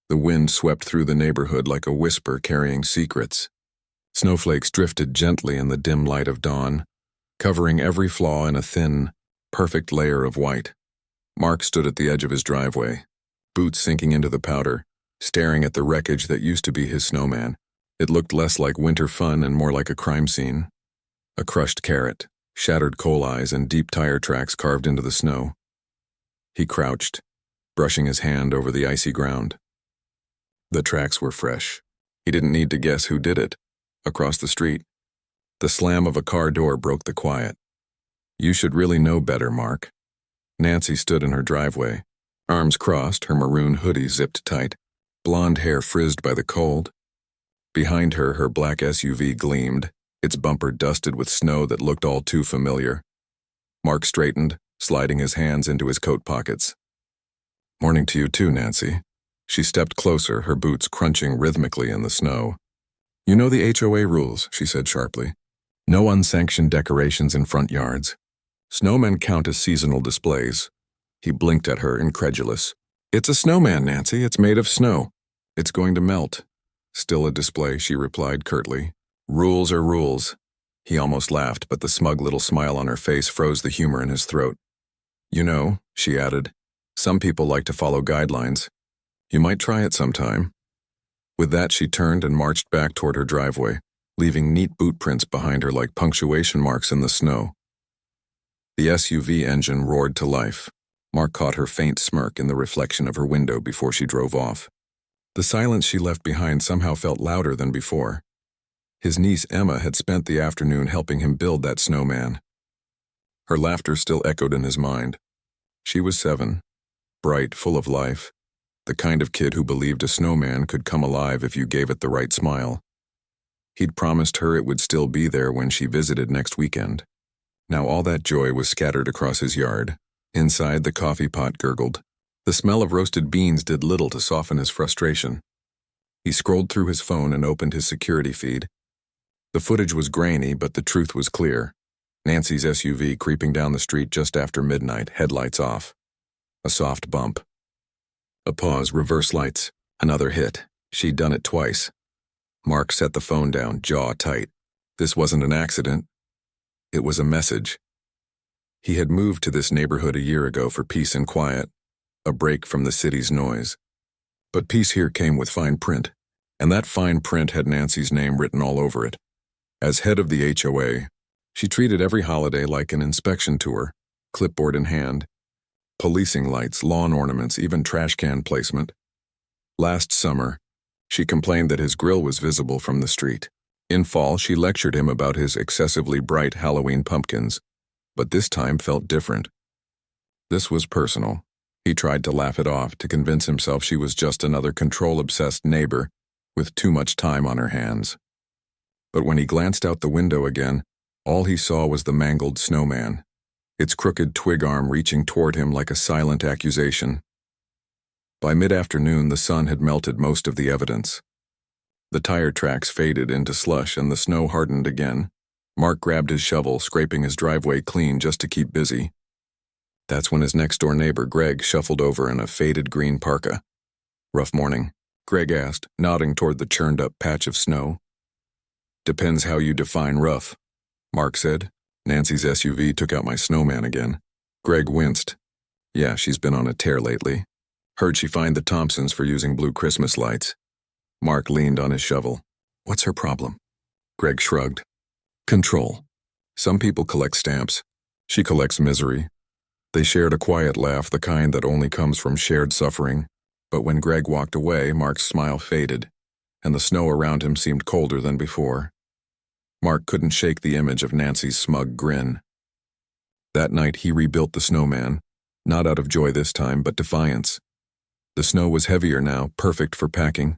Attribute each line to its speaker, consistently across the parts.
Speaker 1: The wind swept through the neighborhood like a whisper carrying secrets. Snowflakes drifted gently in the dim light of dawn, covering every flaw in a thin, perfect layer of white. Mark stood at the edge of his driveway, boots sinking into the powder, staring at the wreckage that used to be his snowman. It looked less like winter fun and more like a crime scene. A crushed carrot, shattered coal eyes, and deep tire tracks carved into the snow. He crouched, brushing his hand over the icy ground. The tracks were fresh. He didn't need to guess who did it. Across the street, the slam of a car door broke the quiet. "You should really know better, Mark." Nancy stood in her driveway, arms crossed, her maroon hoodie zipped tight, blonde hair frizzed by the cold. Behind her, her black SUV gleamed, its bumper dusted with snow that looked all too familiar. Mark straightened, sliding his hands into his coat pockets. "Morning to you too, Nancy." She stepped closer, her boots crunching rhythmically in the snow. "You know the HOA rules," she said sharply. "No unsanctioned decorations in front yards. Snowmen count as seasonal displays." He blinked at her, incredulous. "It's a snowman, Nancy. It's made of snow. It's going to melt." "Still a display," she replied curtly. "Rules are rules." He almost laughed, but the smug little smile on her face froze the humor in his throat. "You know," she added, "some people like to follow guidelines. You might try it sometime." With that, she turned and marched back toward her driveway, leaving neat boot prints behind her like punctuation marks in the snow. The SUV engine roared to life. Mark caught her faint smirk in the reflection of her window before she drove off. The silence she left behind somehow felt louder than before. His niece Emma had spent the afternoon helping him build that snowman. Her laughter still echoed in his mind. She was 7, bright, full of life, the kind of kid who believed a snowman could come alive if you gave it the right smile. He'd promised her it would still be there when she visited next weekend. Now all that joy was scattered across his yard. Inside, the coffee pot gurgled. The smell of roasted beans did little to soften his frustration. He scrolled through his phone and opened his security feed. The footage was grainy, but the truth was clear. Nancy's SUV creeping down the street just after midnight, headlights off. A soft bump. A pause, reverse lights. Another hit. She'd done it twice. Mark set the phone down, jaw tight. This wasn't an accident. It was a message. He had moved to this neighborhood a year ago for peace and quiet, a break from the city's noise. But peace here came with fine print, and that fine print had Nancy's name written all over it. As head of the HOA, she treated every holiday like an inspection tour, clipboard in hand, policing lights, lawn ornaments, even trash can placement. Last summer, she complained that his grill was visible from the street. In fall, she lectured him about his excessively bright Halloween pumpkins, but this time felt different. This was personal. He tried to laugh it off, to convince himself she was just another control-obsessed neighbor with too much time on her hands. But when he glanced out the window again, all he saw was the mangled snowman, its crooked twig arm reaching toward him like a silent accusation. By mid-afternoon, the sun had melted most of the evidence. The tire tracks faded into slush and the snow hardened again. Mark grabbed his shovel, scraping his driveway clean just to keep busy. That's when his next-door neighbor, Greg, shuffled over in a faded green parka. "Rough morning?" Greg asked, nodding toward the churned-up patch of snow. "Depends how you define rough," Mark said. Nancy's SUV took out my snowman again. Greg winced. "Yeah, she's been on a tear lately. Heard she fined the Thompsons for using blue Christmas lights." Mark leaned on his shovel. "What's her problem?" Greg shrugged. "Control. Some people collect stamps. She collects misery." They shared a quiet laugh, the kind that only comes from shared suffering. But when Greg walked away, Mark's smile faded, and the snow around him seemed colder than before. Mark couldn't shake the image of Nancy's smug grin. That night he rebuilt the snowman, not out of joy this time, but defiance. The snow was heavier now, perfect for packing.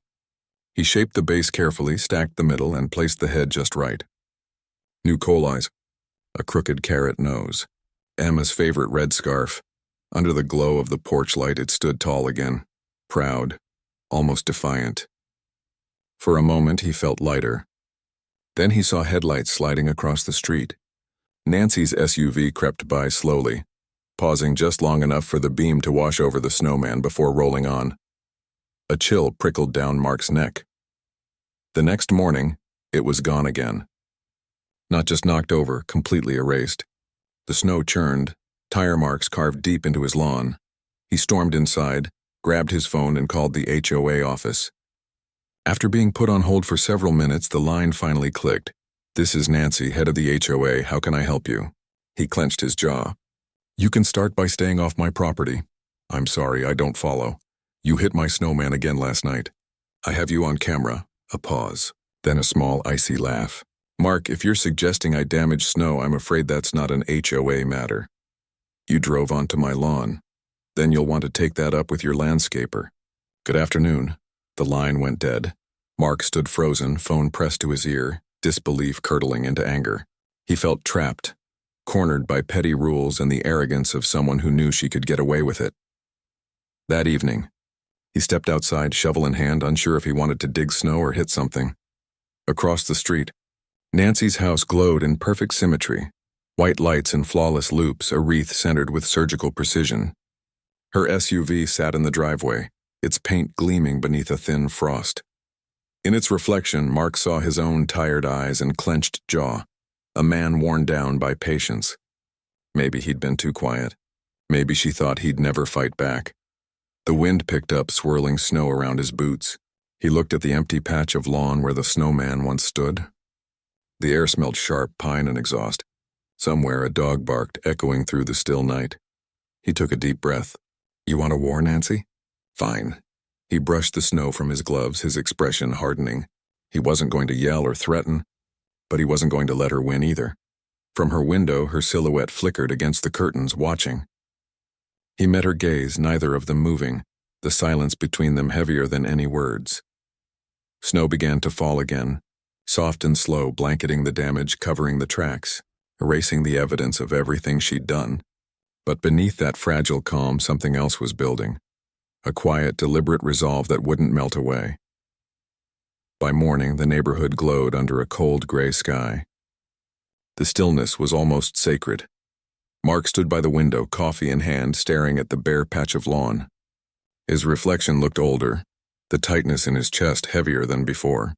Speaker 1: He shaped the base carefully, stacked the middle, and placed the head just right. New coal eyes, a crooked carrot nose, Emma's favorite red scarf. Under the glow of the porch light, it stood tall again, proud, almost defiant. For a moment, he felt lighter. Then he saw headlights sliding across the street. Nancy's SUV crept by slowly, pausing just long enough for the beam to wash over the snowman before rolling on. A chill prickled down Mark's neck. The next morning, it was gone again. Not just knocked over, completely erased. The snow churned, tire marks carved deep into his lawn. He stormed inside, grabbed his phone and called the HOA office. After being put on hold for several minutes, the line finally clicked. "This is Nancy, head of the HOA. How can I help you?" He clenched his jaw. "You can start by staying off my property." "I'm sorry, I don't follow. You hit my snowman again last night. I have you on camera." A pause, then a small icy laugh. "Mark, if you're suggesting I damage snow, I'm afraid that's not an HOA matter. You drove onto my lawn. Then you'll want to take that up with your landscaper." "Good afternoon." The line went dead. Mark stood frozen, phone pressed to his ear, disbelief curdling into anger. He felt trapped, cornered by petty rules and the arrogance of someone who knew she could get away with it. That evening, he stepped outside, shovel in hand, unsure if he wanted to dig snow or hit something. Across the street, Nancy's house glowed in perfect symmetry, white lights in flawless loops, a wreath centered with surgical precision. Her SUV sat in the driveway, its paint gleaming beneath a thin frost. In its reflection, Mark saw his own tired eyes and clenched jaw, a man worn down by patience. Maybe he'd been too quiet. Maybe she thought he'd never fight back. The wind picked up, swirling snow around his boots. He looked at the empty patch of lawn where the snowman once stood. The air smelled sharp, pine and exhaust. Somewhere a dog barked, echoing through the still night. He took a deep breath. "You want a war, Nancy?" "Fine." He brushed the snow from his gloves, his expression hardening. He wasn't going to yell or threaten, but he wasn't going to let her win either. From her window, her silhouette flickered against the curtains, watching. He met her gaze, neither of them moving, the silence between them heavier than any words. Snow began to fall again, soft and slow, blanketing the damage, covering the tracks, erasing the evidence of everything she'd done. But beneath that fragile calm, something else was building. A quiet, deliberate resolve that wouldn't melt away. By morning, the neighborhood glowed under a cold gray sky. The stillness was almost sacred. Mark stood by the window, coffee in hand, staring at the bare patch of lawn. His reflection looked older, the tightness in his chest heavier than before.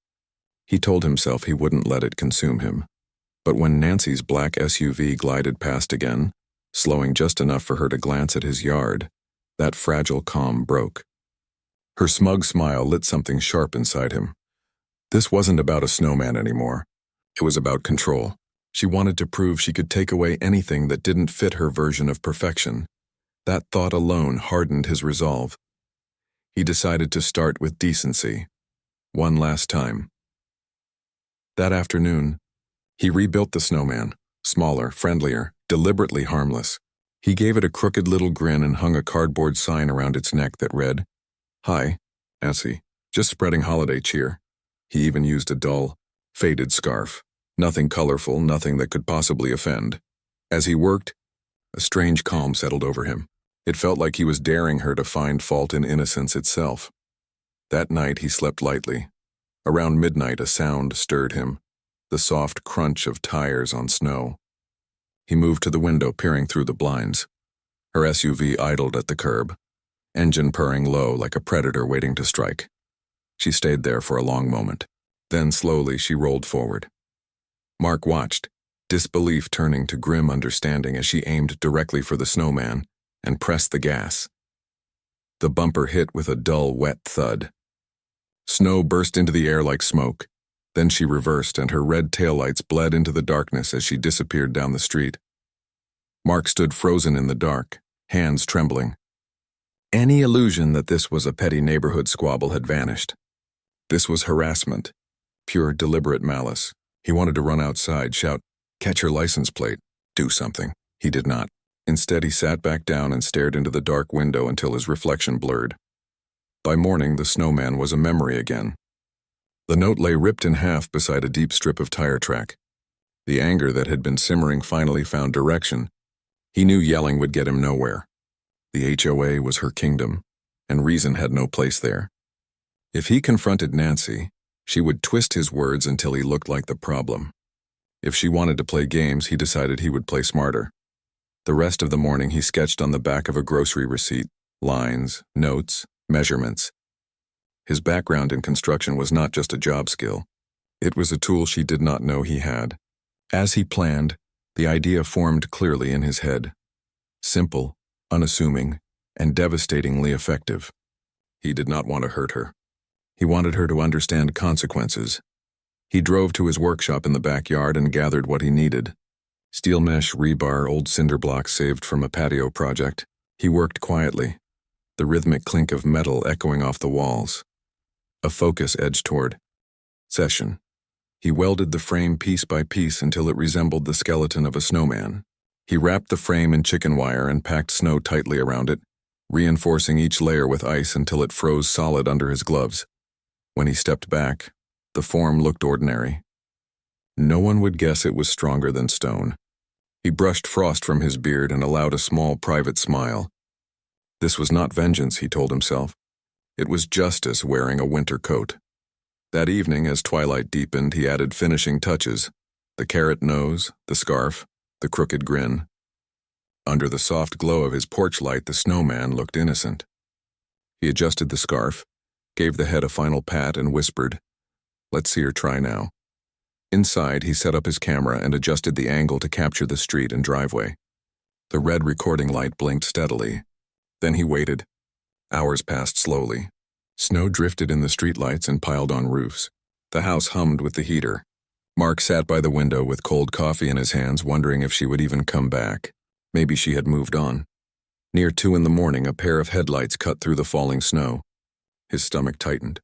Speaker 1: He told himself he wouldn't let it consume him. But when Nancy's black SUV glided past again, slowing just enough for her to glance at his yard, that fragile calm broke. Her smug smile lit something sharp inside him. This wasn't about a snowman anymore. It was about control. She wanted to prove she could take away anything that didn't fit her version of perfection. That thought alone hardened his resolve. He decided to start with decency. One last time. That afternoon, he rebuilt the snowman, smaller, friendlier, deliberately harmless. He gave it a crooked little grin and hung a cardboard sign around its neck that read, "Hi, Essie, just spreading holiday cheer." He even used a dull, faded scarf. Nothing colorful, nothing that could possibly offend. As he worked, a strange calm settled over him. It felt like he was daring her to find fault in innocence itself. That night he slept lightly. Around midnight a sound stirred him, the soft crunch of tires on snow. He moved to the window, peering through the blinds. Her SUV idled at the curb, engine purring low like a predator waiting to strike. She stayed there for a long moment. Then slowly she rolled forward. Mark watched, disbelief turning to grim understanding as she aimed directly for the snowman and pressed the gas. The bumper hit with a dull, wet thud. Snow burst into the air like smoke. Then she reversed and her red taillights bled into the darkness as she disappeared down the street. Mark stood frozen in the dark, hands trembling. Any illusion that this was a petty neighborhood squabble had vanished. This was harassment, pure deliberate malice. He wanted to run outside, shout, "Catch her license plate," do something. He did not. Instead, he sat back down and stared into the dark window until his reflection blurred. By morning, the snowman was a memory again. The note lay ripped in half beside a deep strip of tire track. The anger that had been simmering finally found direction. He knew yelling would get him nowhere. The HOA was her kingdom, and reason had no place there. If he confronted Nancy, she would twist his words until he looked like the problem. If she wanted to play games, he decided he would play smarter. The rest of the morning he sketched on the back of a grocery receipt, lines, notes, measurements. His background in construction was not just a job skill. It was a tool she did not know he had. As he planned, the idea formed clearly in his head. Simple, unassuming, and devastatingly effective. He did not want to hurt her. He wanted her to understand consequences. He drove to his workshop in the backyard and gathered what he needed. Steel mesh, rebar, old cinder blocks saved from a patio project. He worked quietly, the rhythmic clink of metal echoing off the walls. A focus edged toward session. He welded the frame piece by piece until it resembled the skeleton of a snowman. He wrapped the frame in chicken wire and packed snow tightly around it, reinforcing each layer with ice until it froze solid under his gloves. When he stepped back, the form looked ordinary. No one would guess it was stronger than stone. He brushed frost from his beard and allowed a small private smile. This was not vengeance, he told himself. It was justice wearing a winter coat. That evening, as twilight deepened, he added finishing touches: the carrot nose, the scarf, the crooked grin. Under the soft glow of his porch light, the snowman looked innocent. He adjusted the scarf, gave the head a final pat, and whispered, "Let's see her try now." Inside, he set up his camera and adjusted the angle to capture the street and driveway. The red recording light blinked steadily. Then he waited. Hours passed slowly. Snow drifted in the streetlights and piled on roofs. The house hummed with the heater. Mark sat by the window with cold coffee in his hands, wondering if she would even come back. Maybe she had moved on. Near 2 a.m, a pair of headlights cut through the falling snow. His stomach tightened.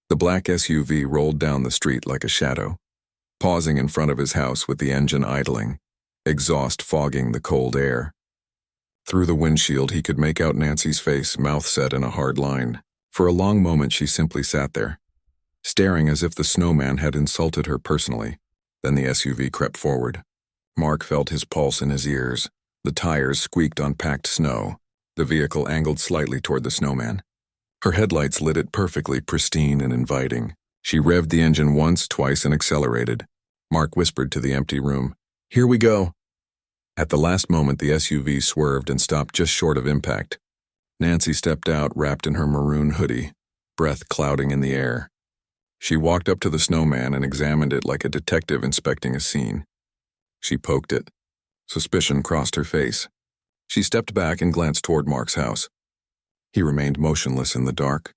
Speaker 1: The black SUV rolled down the street like a shadow, pausing in front of his house with the engine idling, exhaust fogging the cold air. Through the windshield, he could make out Nancy's face, mouth set in a hard line. For a long moment, she simply sat there, staring as if the snowman had insulted her personally. Then the SUV crept forward. Mark felt his pulse in his ears. The tires squeaked on packed snow. The vehicle angled slightly toward the snowman. Her headlights lit it perfectly, pristine and inviting. She revved the engine once, twice, and accelerated. Mark whispered to the empty room, "Here we go." At the last moment, the SUV swerved and stopped just short of impact. Nancy stepped out, wrapped in her maroon hoodie, breath clouding in the air. She walked up to the snowman and examined it like a detective inspecting a scene. She poked it. Suspicion crossed her face. She stepped back and glanced toward Mark's house. He remained motionless in the dark.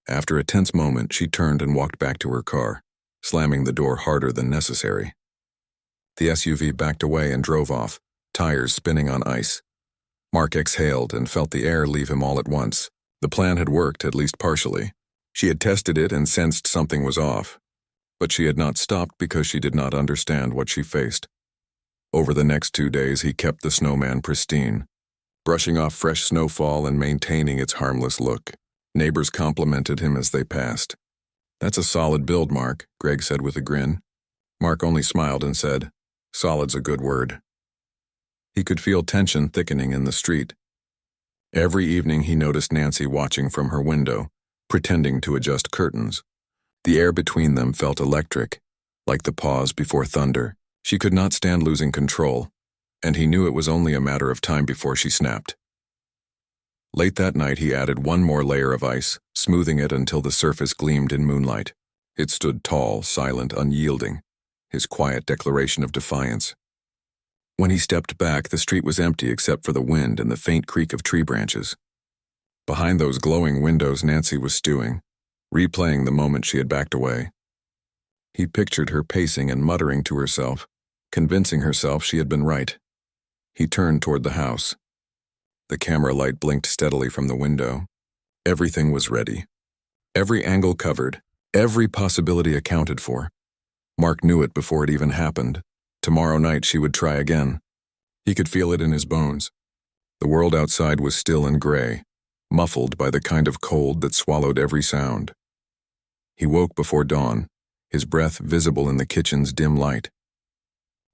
Speaker 1: After a tense moment, she turned and walked back to her car, slamming the door harder than necessary. The SUV backed away and drove off, tires spinning on ice. Mark exhaled and felt the air leave him all at once. The plan had worked, at least partially. She had tested it and sensed something was off. But she had not stopped because she did not understand what she faced. Over the next 2 days, he kept the snowman pristine, brushing off fresh snowfall and maintaining its harmless look. Neighbors complimented him as they passed. "That's a solid build, Mark," Greg said with a grin. Mark only smiled and said, "Solid's a good word." He could feel tension thickening in the street. Every evening he noticed Nancy watching from her window, pretending to adjust curtains. The air between them felt electric, like the pause before thunder. She could not stand losing control, and he knew it was only a matter of time before she snapped. Late that night he added one more layer of ice, smoothing it until the surface gleamed in moonlight. It stood tall, silent, unyielding, his quiet declaration of defiance. When he stepped back, the street was empty except for the wind and the faint creak of tree branches. Behind those glowing windows, Nancy was stewing, replaying the moment she had backed away. He pictured her pacing and muttering to herself, convincing herself she had been right. He turned toward the house. The camera light blinked steadily from the window. Everything was ready. Every angle covered, every possibility accounted for. Mark knew it before it even happened. Tomorrow night she would try again. He could feel it in his bones. The world outside was still and gray, muffled by the kind of cold that swallowed every sound. He woke before dawn, his breath visible in the kitchen's dim light.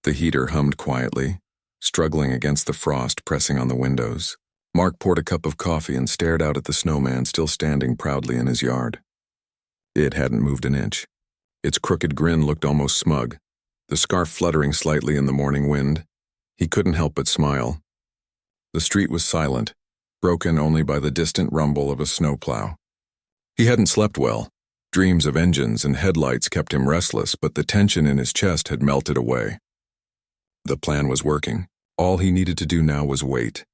Speaker 1: The heater hummed quietly, struggling against the frost pressing on the windows. Mark poured a cup of coffee and stared out at the snowman still standing proudly in his yard. It hadn't moved an inch. Its crooked grin looked almost smug, the scarf fluttering slightly in the morning wind. He couldn't help but smile. The street was silent, broken only by the distant rumble of a snowplow. He hadn't slept well. Dreams of engines and headlights kept him restless, but the tension in his chest had melted away. The plan was working. All he needed to do now was wait.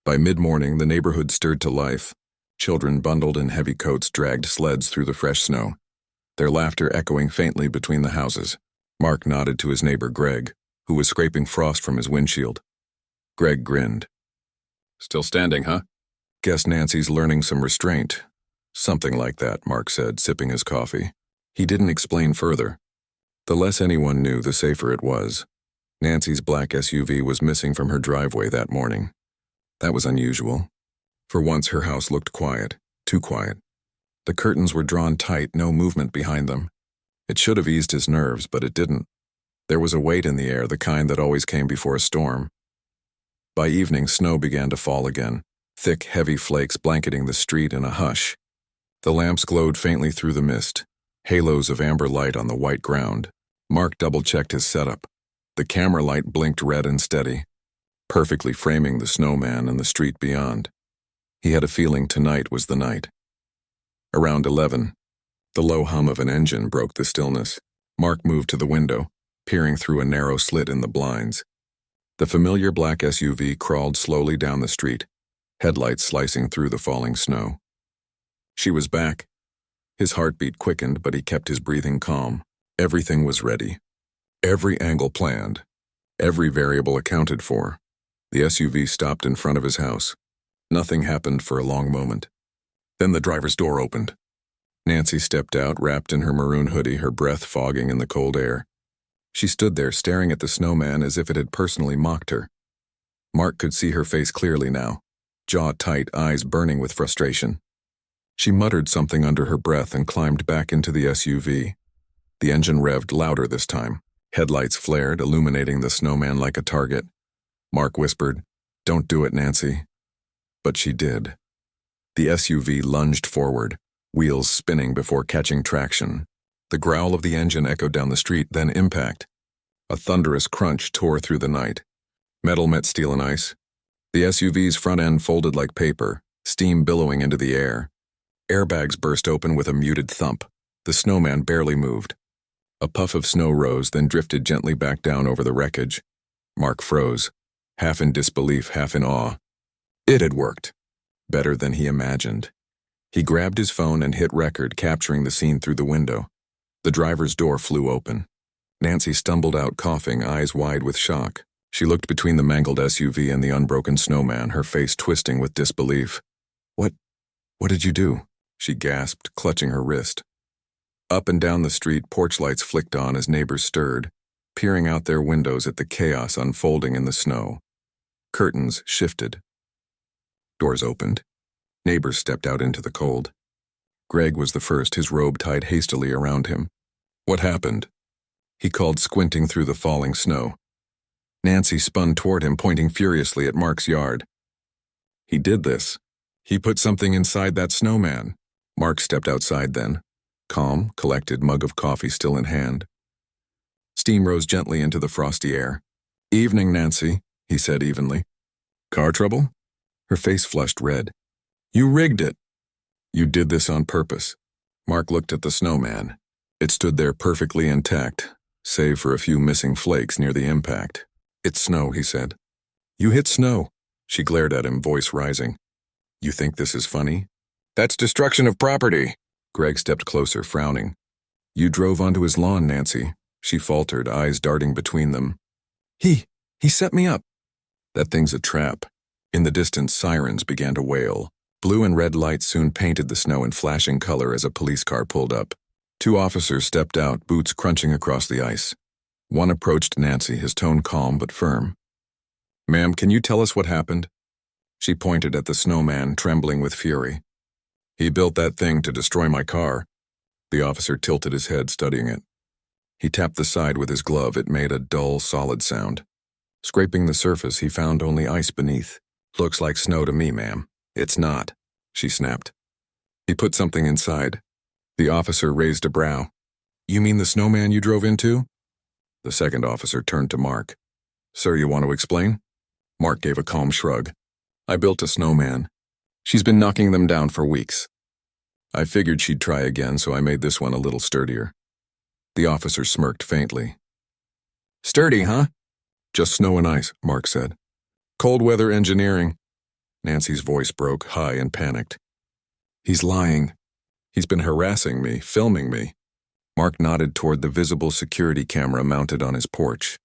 Speaker 1: By mid-morning, the neighborhood stirred to life. Children bundled in heavy coats dragged sleds through the fresh snow, their laughter echoing faintly between the houses. Mark nodded to his neighbor Greg, who was scraping frost from his windshield. Greg grinned. "Still standing, huh?" "Guess Nancy's learning some restraint." "Something like that," Mark said, sipping his coffee. He didn't explain further. The less anyone knew, the safer it was. Nancy's black SUV was missing from her driveway that morning. That was unusual. For once, her house looked quiet, too quiet. The curtains were drawn tight, no movement behind them. It should have eased his nerves, but it didn't. There was a weight in the air, the kind that always came before a storm. By evening, snow began to fall again, thick, heavy flakes blanketing the street in a hush. The lamps glowed faintly through the mist, halos of amber light on the white ground. Mark double-checked his setup. The camera light blinked red and steady, perfectly framing the snowman and the street beyond. He had a feeling tonight was the night. Around 11, the low hum of an engine broke the stillness. Mark moved to the window, peering through a narrow slit in the blinds. The familiar black SUV crawled slowly down the street, headlights slicing through the falling snow. She was back. His heartbeat quickened, but he kept his breathing calm. Everything was ready. Every angle planned. Every variable accounted for. The SUV stopped in front of his house. Nothing happened for a long moment. Then the driver's door opened. Nancy stepped out, wrapped in her maroon hoodie, her breath fogging in the cold air. She stood there, staring at the snowman as if it had personally mocked her. Mark could see her face clearly now, jaw tight, eyes burning with frustration. She muttered something under her breath and climbed back into the SUV. The engine revved louder this time. Headlights flared, illuminating the snowman like a target. Mark whispered, "Don't do it, Nancy." But she did. The SUV lunged forward, wheels spinning before catching traction. The growl of the engine echoed down the street, then impact. A thunderous crunch tore through the night. Metal met steel and ice. The SUV's front end folded like paper, steam billowing into the air. Airbags burst open with a muted thump. The snowman barely moved. A puff of snow rose, then drifted gently back down over the wreckage. Mark froze, half in disbelief, half in awe. It had worked. Better than he imagined. He grabbed his phone and hit record, capturing the scene through the window. The driver's door flew open. Nancy stumbled out, coughing, eyes wide with shock. She looked between the mangled SUV and the unbroken snowman, her face twisting with disbelief. What did you do?" she gasped, clutching her wrist. Up and down the street, porch lights flicked on as neighbors stirred, peering out their windows at the chaos unfolding in the snow. Curtains shifted. Doors opened. Neighbors stepped out into the cold. Greg was the first, his robe tied hastily around him. "What happened?" he called, squinting through the falling snow. Nancy spun toward him, pointing furiously at Mark's yard. "He did this. He put something inside that snowman." Mark stepped outside then, calm, collected, mug of coffee still in hand. Steam rose gently into the frosty air. "Evening, Nancy," he said evenly. "Car trouble?" Her face flushed red. "You rigged it." "You did this on purpose." Mark looked at the snowman. It stood there perfectly intact, save for a few missing flakes near the impact. "It's snow," he said. "You hit snow." She glared at him, voice rising. "You think this is funny?" "That's destruction of property." Greg stepped closer, frowning. "You drove onto his lawn, Nancy," she faltered, eyes darting between them. He set me up." "That thing's a trap." In the distance, sirens began to wail. Blue and red lights soon painted the snow in flashing color as a police car pulled up. Two officers stepped out, boots crunching across the ice. One approached Nancy, his tone calm but firm. "Ma'am, can you tell us what happened?" She pointed at the snowman, trembling with fury. "He built that thing to destroy my car." The officer tilted his head, studying it. He tapped the side with his glove. It made a dull, solid sound. Scraping the surface, he found only ice beneath. "Looks like snow to me, ma'am." "It's not," she snapped. "He put something inside." The officer raised a brow. "You mean the snowman you drove into?" The second officer turned to Mark. "Sir, you want to explain?" Mark gave a calm shrug. "I built a snowman. She's been knocking them down for weeks." I figured she'd try again, so I made this one a little sturdier. The officer smirked faintly. Sturdy, huh? Just snow and ice, Mark said. Cold weather engineering. Nancy's voice broke, high and panicked. He's lying. He's been harassing me, filming me. Mark nodded toward the visible security camera mounted on his porch.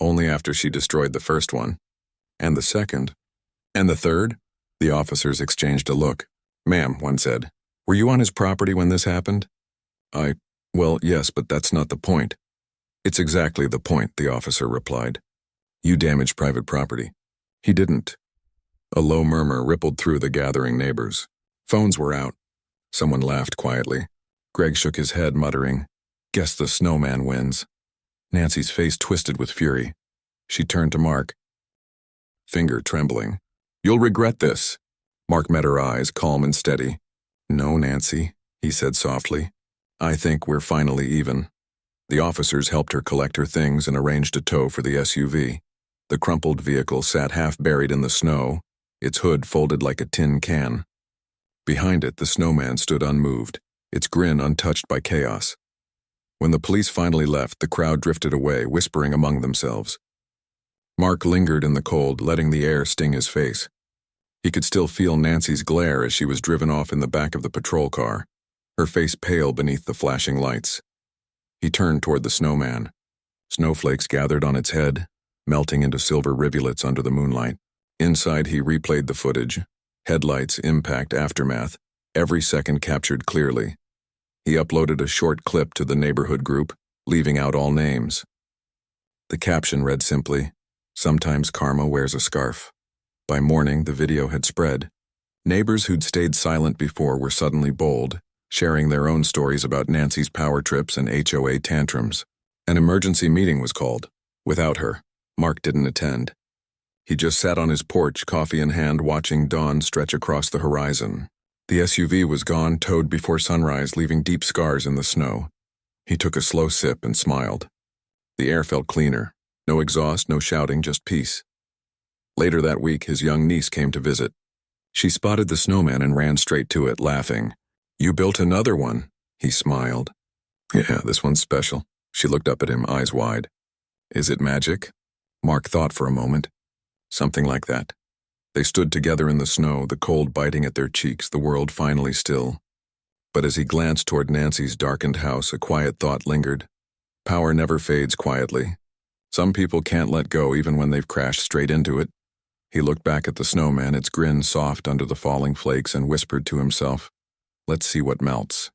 Speaker 1: Only after she destroyed the first one. And the second. And the third? The officers exchanged a look. Ma'am, one said, were you on his property when this happened? Well, yes, but that's not the point. It's exactly the point, the officer replied. You damaged private property. He didn't. A low murmur rippled through the gathering neighbors. Phones were out. Someone laughed quietly. Greg shook his head, muttering, Guess the Snowman wins. Nancy's face twisted with fury. She turned to Mark. Finger trembling. You'll regret this. Mark met her eyes, calm and steady. No, Nancy, he said softly. I think we're finally even. The officers helped her collect her things and arranged a tow for the SUV. The crumpled vehicle sat half buried in the snow, its hood folded like a tin can. Behind it, the Snowman stood unmoved, its grin untouched by chaos. When the police finally left, the crowd drifted away, whispering among themselves. Mark lingered in the cold, letting the air sting his face. He could still feel Nancy's glare as she was driven off in the back of the patrol car, her face pale beneath the flashing lights. He turned toward the Snowman. Snowflakes gathered on its head, melting into silver rivulets under the moonlight. Inside, he replayed the footage. Headlights, impact, aftermath, every second captured clearly. He uploaded a short clip to the neighborhood group, leaving out all names. The caption read simply, Sometimes karma wears a scarf. By morning, the video had spread. Neighbors who'd stayed silent before were suddenly bold, sharing their own stories about Nancy's power trips and HOA tantrums. An emergency meeting was called. Without her, Mark didn't attend. He just sat on his porch, coffee in hand, watching dawn stretch across the horizon. The SUV was gone, towed before sunrise, leaving deep scars in the snow. He took a slow sip and smiled. The air felt cleaner. No exhaust, no shouting, just peace. Later that week, his young niece came to visit. She spotted the Snowman and ran straight to it, laughing. You built another one, he smiled. Yeah, this one's special. She looked up at him, eyes wide. Is it magic? Mark thought for a moment. Something like that. They stood together in the snow, the cold biting at their cheeks, the world finally still. But as he glanced toward Nancy's darkened house, a quiet thought lingered. Power never fades quietly. Some people can't let go even when they've crashed straight into it. He looked back at the Snowman, its grin soft under the falling flakes, and whispered to himself, Let's see what melts.